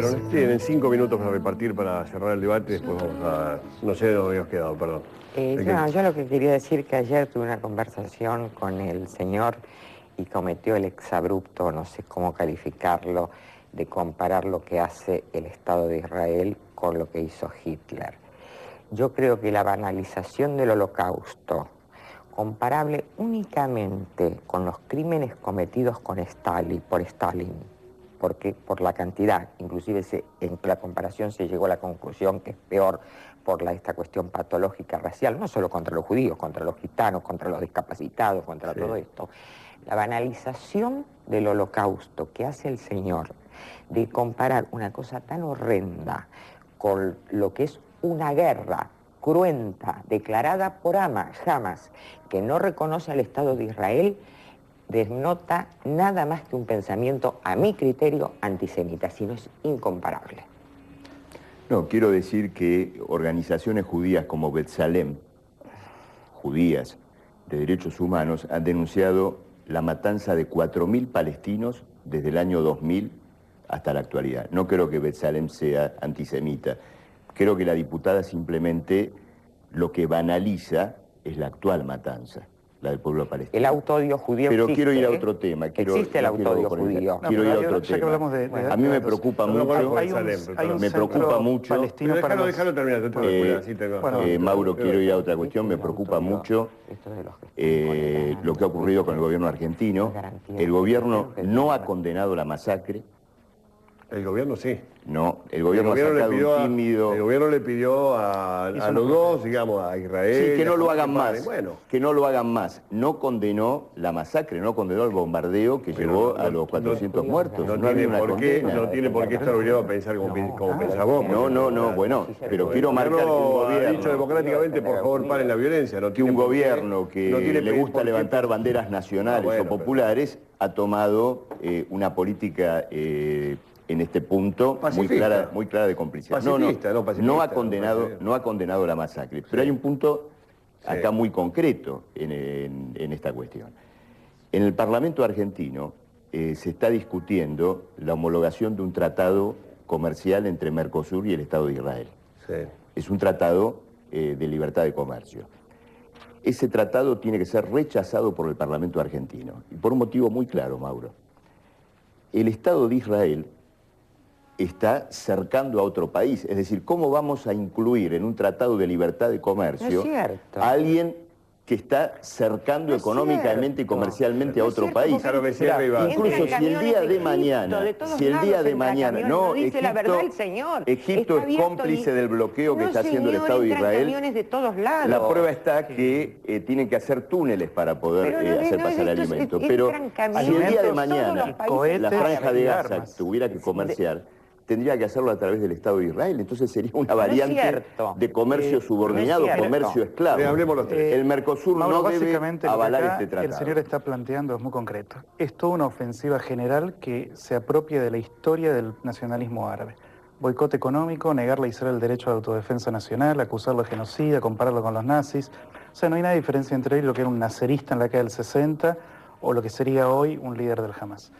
Bueno, tienen 5 minutos para repartir para cerrar el debate, después vamos a... No sé dónde habíamos quedado, perdón. Yo lo que quería decir que ayer tuve una conversación con el señor y cometió el exabrupto, no sé cómo calificarlo, de comparar lo que hace el Estado de Israel con lo que hizo Hitler. Yo creo que la banalización del Holocausto, comparable únicamente con los crímenes cometidos por Stalin, porque por la cantidad, inclusive en la comparación se llegó a la conclusión que es peor por esta cuestión patológica racial, no solo contra los judíos, contra los gitanos, contra los discapacitados, contra todo esto. La banalización del Holocausto que hace el señor de comparar una cosa tan horrenda con lo que es una guerra cruenta declarada por Hamas, que no reconoce al Estado de Israel, denota nada más que un pensamiento, a mi criterio, antisemita, sino es incomparable. No, quiero decir que organizaciones judías como B'Tselem, judías de derechos humanos, han denunciado la matanza de 4.000 palestinos desde el año 2000 hasta la actualidad. No creo que B'Tselem sea antisemita. Creo que la diputada simplemente lo que banaliza es la actual matanza, la del pueblo palestino. El autoodio judío Pero existe, quiero ir a otro tema. Existe el autoodio judío. Quiero ir a otro tema. A mí me preocupa mucho. Me preocupa mucho. Déjalo terminar. Mauro, quiero ir a otra cuestión. Me preocupa mucho lo que ha ocurrido con el gobierno argentino. El gobierno no ha condenado la masacre. El gobierno sí. No, el gobierno ha sacado un tímido... El gobierno le pidió a los dos, digamos, a Israel... Sí, que no lo hagan más, que no lo hagan más. No condenó la masacre, no condenó el bombardeo que llevó a los 400 muertos. No tiene por qué estar obligado a pensar como pensás vos. No, bueno, pero quiero marcar que un gobierno... ha dicho democráticamente, por favor, paren la violencia. Que un gobierno que le gusta levantar banderas nacionales o populares ha tomado una política... en este punto muy clara de complicidad. No ha condenado la masacre. Pero hay un punto acá muy concreto en esta cuestión. En el Parlamento argentino se está discutiendo la homologación de un tratado comercial entre Mercosur y el Estado de Israel. Sí. Es un tratado de libertad de comercio. Ese tratado tiene que ser rechazado por el Parlamento argentino. Y por un motivo muy claro, Mauro. El Estado de Israel está cercando a otro país. Es decir, ¿cómo vamos a incluir en un tratado de libertad de comercio a alguien que está cercando económicamente y comercialmente a otro país? Incluso si el día de mañana, Egipto es cómplice del bloqueo que está haciendo el Estado de Israel, la prueba está que tienen que hacer túneles para poder hacer pasar el alimento. Pero si el día de mañana la franja de Gaza tuviera que comerciar, tendría que hacerlo a través del Estado de Israel. Entonces sería una variante de comercio subordinado, comercio esclavo. El Mercosur no debe avalar este tratado. El señor está planteando es muy concreto. Es toda una ofensiva general que se apropia de la historia del nacionalismo árabe. Boicot económico, negarle a Israel el derecho a la autodefensa nacional, acusarlo de genocida, compararlo con los nazis. O sea, no hay nada de diferencia entre él y lo que era un nazerista en la década del 60 o lo que sería hoy un líder del Hamas.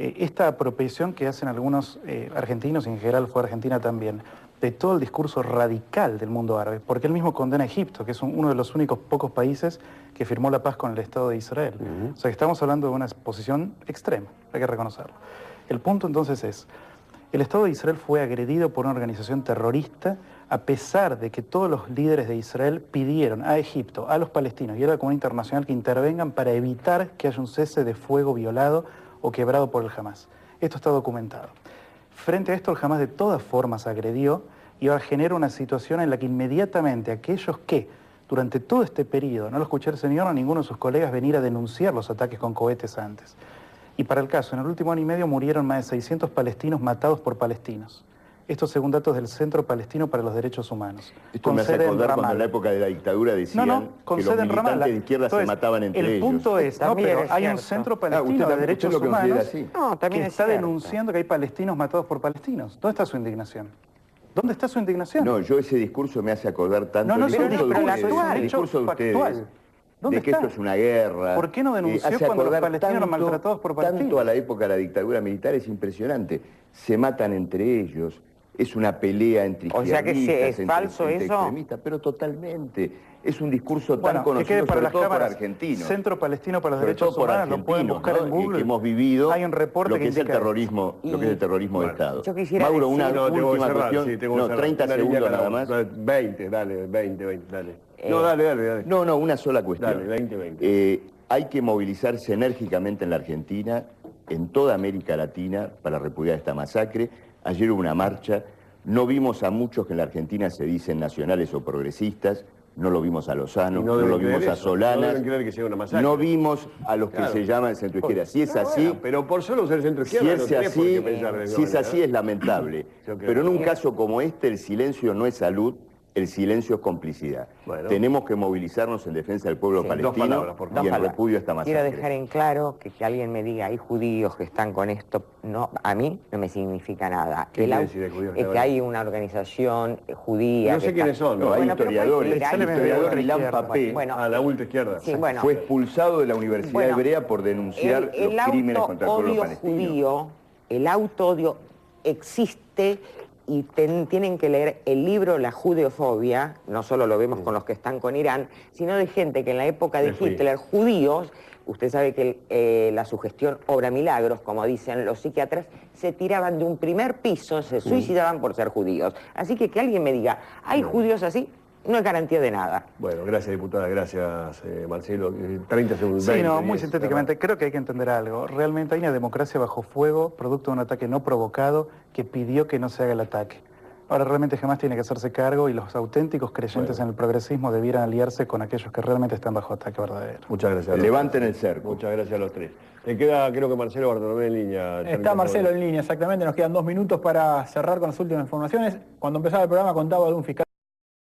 Esta apropiación que hacen algunos argentinos, y en general fue Argentina también, de todo el discurso radical del mundo árabe, porque él mismo condena a Egipto, que es uno de los únicos pocos países que firmó la paz con el Estado de Israel. O sea que estamos hablando de una posición extrema, hay que reconocerlo. El punto entonces es, el Estado de Israel fue agredido por una organización terrorista a pesar de que todos los líderes de Israel pidieron a Egipto, a los palestinos y a la comunidad internacional que intervengan para evitar que haya un cese de fuego violado o quebrado por el Hamas. Esto está documentado. Frente a esto, el Hamas de todas formas agredió y ahora genera una situación en la que inmediatamente aquellos que durante todo este periodo, no lo escuché al señor o a ninguno de sus colegas venir a denunciar los ataques con cohetes antes. Y para el caso, en el último año y medio murieron más de 600 palestinos matados por palestinos. Esto según datos del Centro Palestino para los Derechos Humanos. Esto me hace acordar cuando en la época de la dictadura decían que los militantes de izquierda se mataban entre ellos. El punto es, pero hay un Centro Palestino de Derechos Humanos que está denunciando que hay palestinos matados por palestinos. ¿Dónde está su indignación? ¿Dónde está su indignación? No, ese discurso me hace acordar tanto el discurso de ustedes. ¿Dónde de que está? esto es una guerra. ¿Por qué no denunció hace cuando los acordar palestinos eran maltratados por partidos? Tanto a la época de la dictadura militar, es impresionante. Se matan entre ellos, es una pelea entre O sea que sí, izquierdistas, ¿es falso entre eso? extremistas, pero totalmente. Es un discurso tan Bueno, que quede conocido, para sobre las todo por cámaras. argentinos. Centro Palestino para los Sobre Derechos todo por Humanos, lo pueden argentinos, buscar en ¿no? Google. Que hemos vivido Hay un reporte lo que es el indica terrorismo, lo que es el terrorismo de Estado. Yo quisiera Mauro, una decir- No, tengo que última cerrar, cuestión. sí, tengo que No, cerrar. 30 Una línea segundos cada nada uno. más. 20, dale, 20, dale. No, dale. No, una sola cuestión. Dale, 20. Hay que movilizarse enérgicamente en la Argentina, en toda América Latina, para repudiar esta masacre. Ayer hubo una marcha. No vimos a muchos que en la Argentina se dicen nacionales o progresistas. No lo vimos a Lozano, Y no deben lo vimos creer a eso, Solanas. No deben creer que sea una masacre. No vimos a los que Claro. se llaman centroizquierda. Si es así, Bueno, pero por solo ser centro si izquierda es no tenés por qué así, pensar de esa si es manera. así es lamentable. Yo creo Pero en que un no. caso como este, el silencio no es salud, el silencio es complicidad. Bueno. Tenemos que movilizarnos en defensa del pueblo Sí. palestino Dos palabras, por favor. y en repudio a esta masacre. Quiero dejar en claro que alguien me diga, hay judíos que están con esto, no, a mí no me significa nada. ¿Qué quiere decir de judíos que Es están que con hay una organización judía. No sé que quiénes está- son, No, hay Bueno, pero historiadores. cualquiera, El hay historiador historiadores. Milán Papé Bueno, A la ultraizquierda. sí, bueno. fue expulsado de la Universidad Bueno, Hebrea por denunciar el los crímenes contra el pueblo autoodio palestino. judío, el autoodio existe y tienen que leer el libro La Judeofobia, no solo lo vemos con los que están con Irán, sino de gente que en la época de Me fui. Hitler, judíos, usted sabe que la sugestión obra milagros, como dicen los psiquiatras, se tiraban de un primer piso, se suicidaban por ser judíos. Así que alguien me diga, ¿hay judíos así? No es garantía de nada. Bueno, gracias diputada, gracias Marcelo. 30 segundos. Sí, 20, no, muy 10, sintéticamente, creo que hay que entender algo. Realmente hay una democracia bajo fuego, producto de un ataque no provocado, que pidió que no se haga el ataque. Ahora realmente jamás tiene que hacerse cargo y los auténticos creyentes en el progresismo debieran aliarse con aquellos que realmente están bajo ataque verdadero. Muchas gracias. a los Levanten tres. el cerco. Muchas gracias a los tres. Te queda, creo que Marcelo Bartolomé en línea. 30 Está Marcelo segundos. en línea, exactamente. Nos quedan 2 minutos para cerrar con las últimas informaciones. Cuando empezaba el programa contaba de un fiscal